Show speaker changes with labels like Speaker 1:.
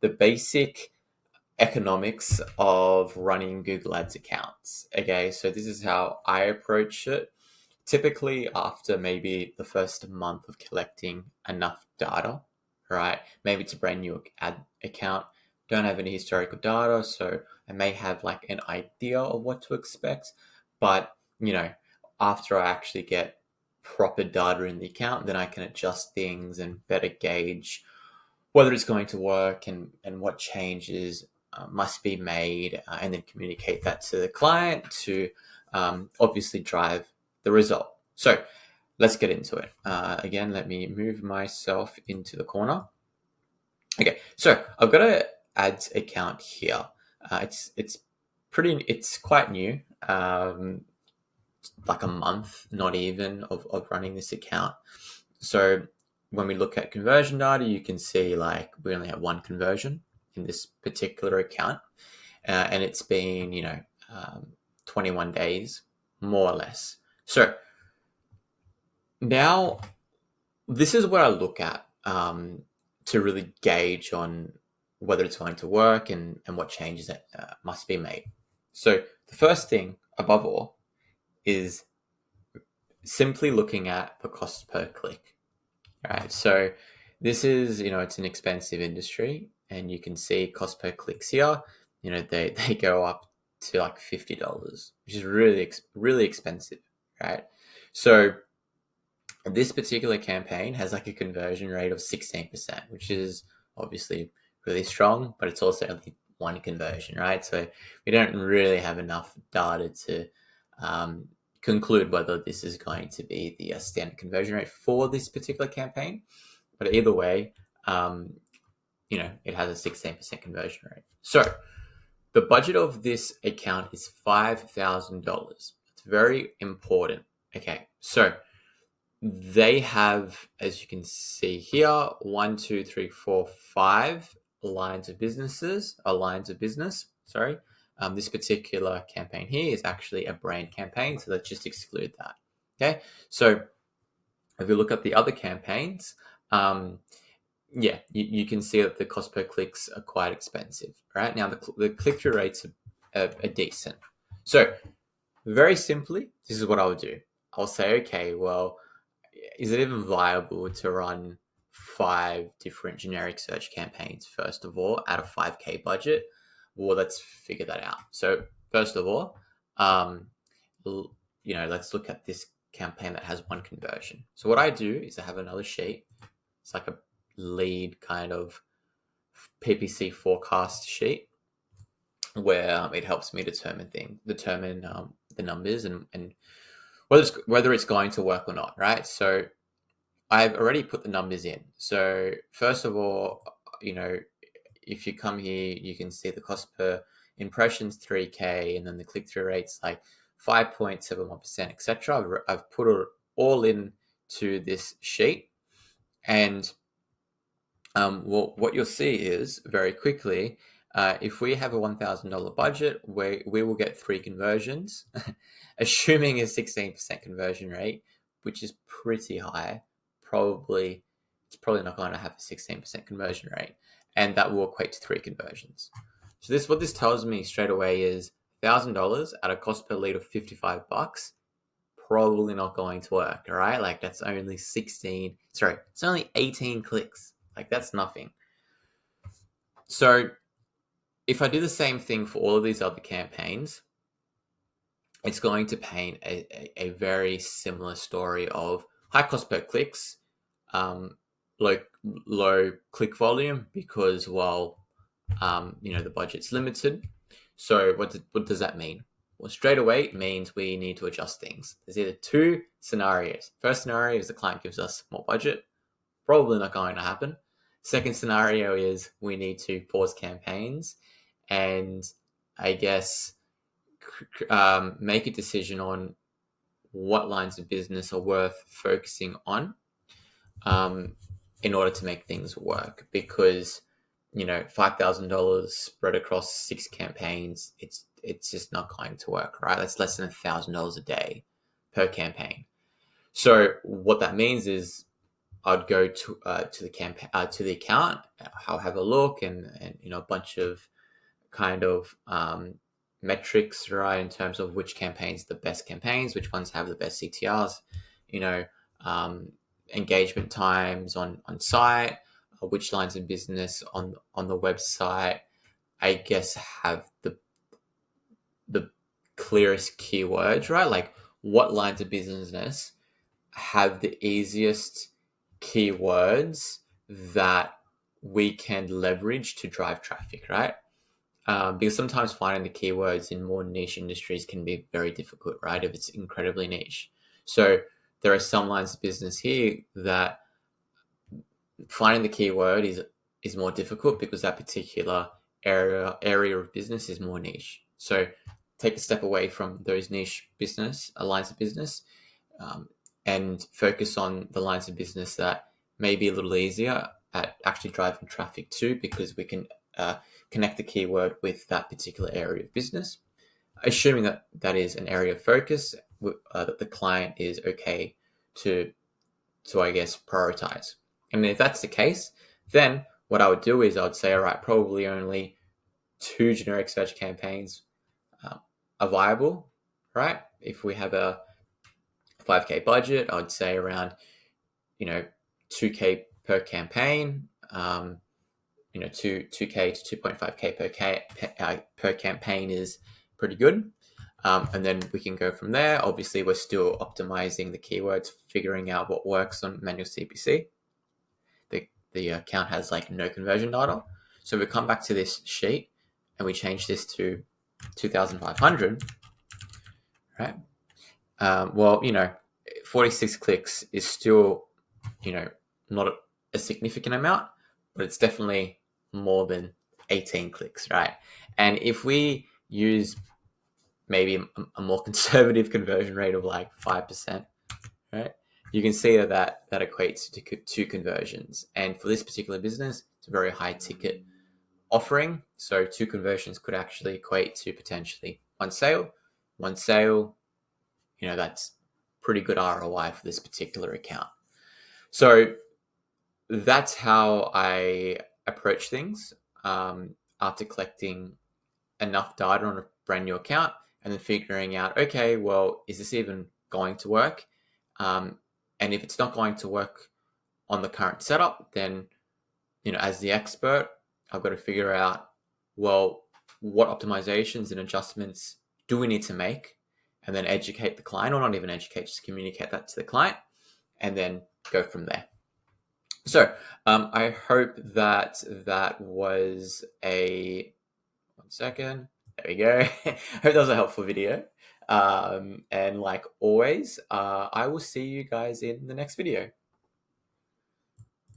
Speaker 1: the basic economics of running Google Ads accounts. Okay, so this is how I approach it. Typically, after maybe the first month of collecting enough data, right? Maybe it's a brand new ad account, don't have any historical data, so I may have like an idea of what to expect. But, after I actually get proper data in the account, then I can adjust things and better gauge whether it's going to work and what changes must be made, and then communicate that to the client to obviously drive the result. So let's get into it. Again, let me move myself into the corner. Okay, so I've got an ads account here. It's quite new, like a month, not even, of running this account. So when we look at conversion data, you can see like we only have one conversion in this particular account, and it's been 21 days more or less. So now this is what I look at to really gauge on whether it's going to work and what changes that must be made. So the first thing above all is simply looking at the cost per click. Right. So this is, it's an expensive industry, and you can see cost per clicks here. They go up to like $50, which is really expensive, right? So this particular campaign has like a conversion rate of 16%, which is obviously really strong, but it's also only one conversion, right? So we don't really have enough data to conclude whether this is going to be the standard conversion rate for this particular campaign. But either way, it has a 16% conversion rate. So the budget of this account is $5,000. It's very important. Okay, so they have, as you can see here, 1, 2, 3, 4, 5 lines of business. Sorry. This particular campaign here is actually a brand campaign, so let's just exclude that. Okay, so if you look at the other campaigns, you can see that the cost per clicks are quite expensive. Right now, the click-through rates are decent. So very simply, this is what I'll do. I'll say, okay, well, is it even viable to run 5 different generic search campaigns, first of all, at a 5K budget? Well, let's figure that out. So first of all, let's look at this campaign that has one conversion. So what I do is I have another sheet. It's like a lead kind of PPC forecast sheet where it helps me determine the numbers and whether it's going to work or not, right? So I've already put the numbers in. So first of all, if you come here, you can see the cost per impressions 3K, and then the click-through rates like 5.71%, etc. I've put it all into this sheet, and what you'll see is very quickly, if we have a $1,000 budget, we will get 3 conversions, assuming a 16% conversion rate, which is pretty high. It's probably not going to have a 16% conversion rate, and that will equate to 3 conversions. So what this tells me straight away is $1,000 at a cost per lead of $55, probably not going to work. All right, like that's only it's only 18 clicks. Like that's nothing. So if I do the same thing for all of these other campaigns, it's going to paint a very similar story of high cost per clicks, low click volume, because the budget's limited. So what does that mean? Well, straight away it means we need to adjust things. There's either 2 scenarios. First scenario is the client gives us more budget. Probably not going to happen. Second scenario is we need to pause campaigns and I guess make a decision on what lines of business are worth focusing on in order to make things work. Because $5,000 spread across 6 campaigns, it's just not going to work, right? That's less than $1,000 a day per campaign. So what that means is I'd go to the campaign to the account. I'll have a look and a bunch of kind of metrics, right, in terms of which campaigns the best campaigns, which ones have the best CTRs, you know, engagement times on site, which lines of business on the website, I guess, have the clearest keywords, right? Like what lines of business have the easiest keywords that we can leverage to drive traffic, right? Because sometimes finding the keywords in more niche industries can be very difficult, right? If it's incredibly niche. So there are some lines of business here that finding the keyword is more difficult because that particular area of business is more niche. So take a step away from those niche business lines of business, and focus on the lines of business that may be a little easier at actually driving traffic to, because we can connect the keyword with that particular area of business, assuming that that is an area of focus that the client is okay to I guess prioritize. And if that's the case, then what I would do is I would say, all right, probably only 2 generic search campaigns are viable, right? If we have a 5K budget, I would say around 2K per campaign. 2K to 2.5K per campaign is pretty good. And then we can go from there. Obviously, we're still optimizing the keywords, figuring out what works on manual CPC. The account has like no conversion data. So we come back to this sheet and we change this to 2,500, right? 46 clicks is still, not a significant amount, but it's definitely more than 18 clicks, right? And if we use maybe a more conservative conversion rate of like 5%, right? You can see that equates to 2 conversions. And for this particular business, it's a very high ticket offering. So 2 conversions could actually equate to potentially 1 sale. 1 sale, that's pretty good ROI for this particular account. So that's how I approach things after collecting enough data on a brand new account and then figuring out, okay, well, is this even going to work? And if it's not going to work on the current setup, then, as the expert, I've got to figure out, well, what optimizations and adjustments do we need to make, and then educate the client, or not even educate, just communicate that to the client, and then go from there. So I hope that was a... 1 second. There we go. I hope that was a helpful video. And like always, I will see you guys in the next video.